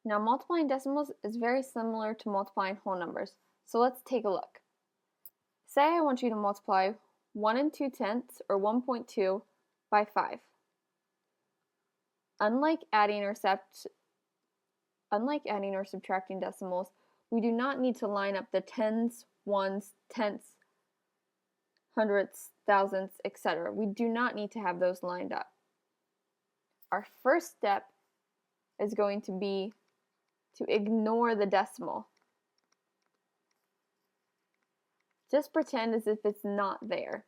Now multiplying decimals is very similar to multiplying whole numbers, so let's take a look. Say I want you to multiply 1 2/10 or 1.2 by 5. Unlike adding or subtracting decimals, we do not need to line up the tens, ones, tenths, hundredths, thousandths, etc. We do not need to have those lined up. Our first step is going to be to ignore the decimal. Just pretend as if it's not there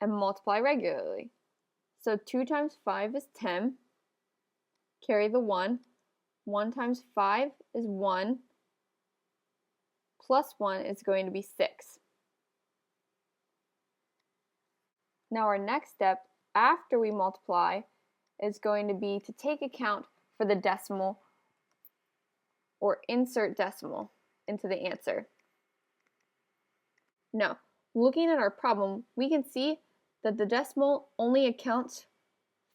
and multiply regularly. So 2 times 5 is 10. Carry the 1. 1 times 5 is 1. Plus 1 is going to be 6. Now our next step after we multiply is going to be to take account for the decimal or insert decimal into the answer. Now, looking at our problem, we can see that the decimal only accounts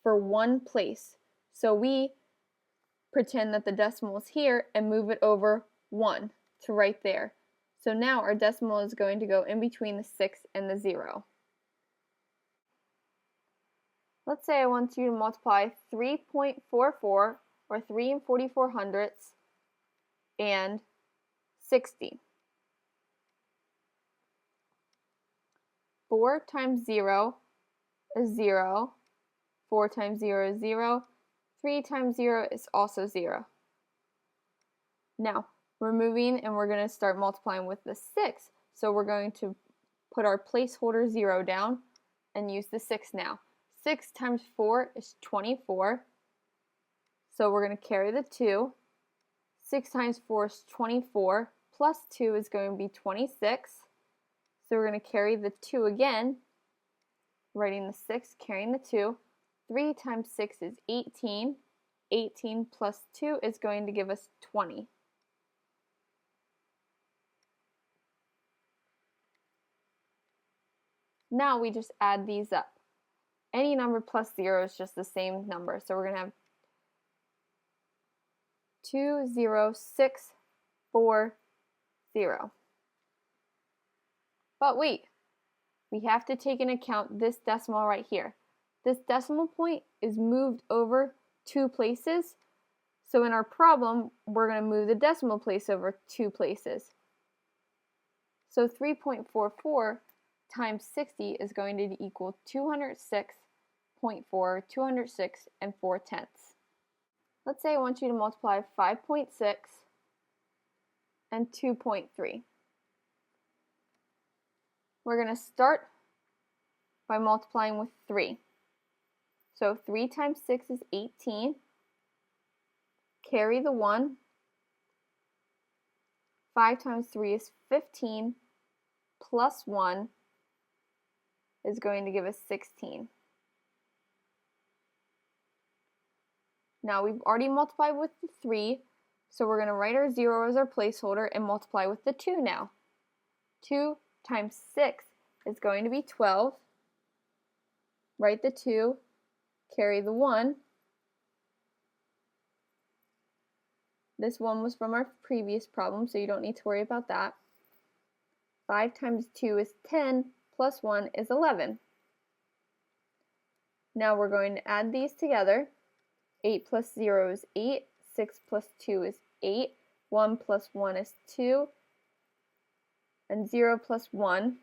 for one place. So we pretend that the decimal is here and move it over 1 to right there. So now our decimal is going to go in between the 6 and the 0. Let's say I want you to multiply 3.44 or 3 44/100 and 60. 4 times 0 is 0. 4 times 0 is 0. 3 times 0 is also 0. Now, we're moving and we're going to start multiplying with the 6. So we're going to put our placeholder 0 down and use the 6 now. 6 times 4 is 24. So we're going to carry the 2. 6 times 4 is 24. Plus 2 is going to be 26. So we're going to carry the 2 again, writing the 6, carrying the 2. 3 times 6 is 18. 18 plus 2 is going to give us 20. Now we just add these up. Any number plus 0 is just the same number. So we're going to have 2, 0, 6, 4, 0. But wait, we have to take into account this decimal right here. This decimal point is moved over 2 places. So in our problem, we're going to move the decimal place over 2 places. So 3.44 times 60 is going to equal 206.4, 206 and 4/10. Let's say I want you to multiply 5.6 and 2.3. We're going to start by multiplying with 3. So 3 times 6 is 18. Carry the 1. 5 times 3 is 15. Plus 1 is going to give us 16. Now we've already multiplied with the 3, so we're going to write our 0 as our placeholder and multiply with the 2 now. 2 times 6 is going to be 12. Write the 2, carry the 1. This one was from our previous problem, so you don't need to worry about that. 5 times 2 is 10, plus 1 is 11. Now we're going to add these together. 8 plus 0 is 8, 6 plus 2 is 8, 1 plus 1 is 2, and 0 plus 1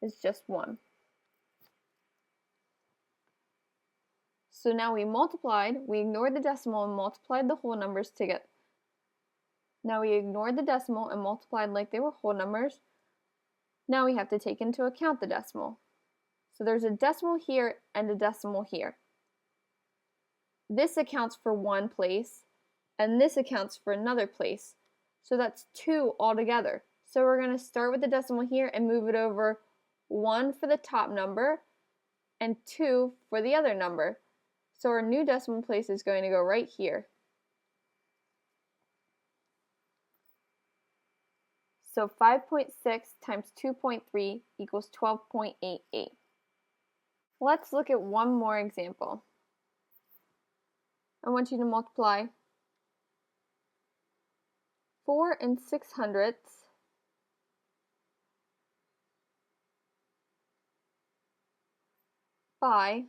is just 1. So now we multiplied, we ignored the decimal and multiplied the whole numbers together. Now we ignored the decimal and multiplied like they were whole numbers. Now we have to take into account the decimal. So there's a decimal here and a decimal here. This accounts for one place, and this accounts for another place. So that's 2 altogether. So we're going to start with the decimal here and move it over 1 for the top number and 2 for the other number. So our new decimal place is going to go right here. So 5.6 times 2.3 equals 12.88. Let's look at one more example. I want you to multiply 4 6/100 by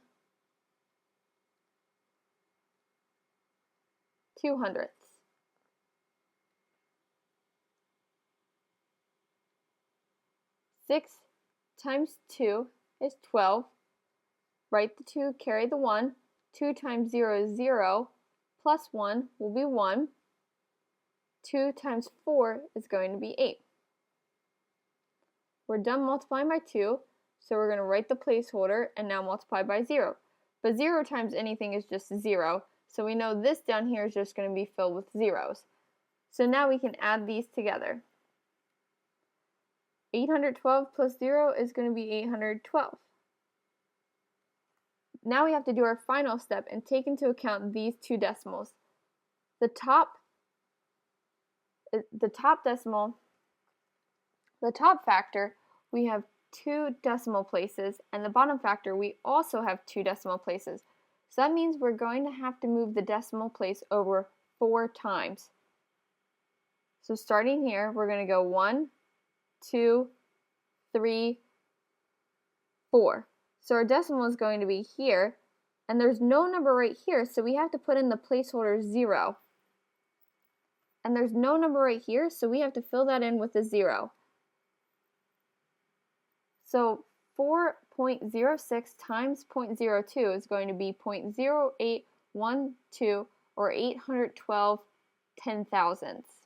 2/100. 6 times 2 is 12. Write the 2, carry the 1. 2 times 0 is 0, plus 1 will be 1. 2 times 4 is going to be 8. We're done multiplying by 2, so we're going to write the placeholder and now multiply by 0. But 0 times anything is just 0, so we know this down here is just going to be filled with zeros. So now we can add these together. 812 plus 0 is going to be 812. Now we have to do our final step and take into account these two decimals. The top factor, we have 2 decimal places, and the bottom factor, we also have 2 decimal places. So that means we're going to have to move the decimal place over 4 times. So starting here, we're going to go 1, 2, 3, 4. So our decimal is going to be here, and there's no number right here, so we have to put in the placeholder 0. And there's no number right here, so we have to fill that in with a 0. So 4.06 times 0.02 is going to be 0.0812, or 812 10,000ths.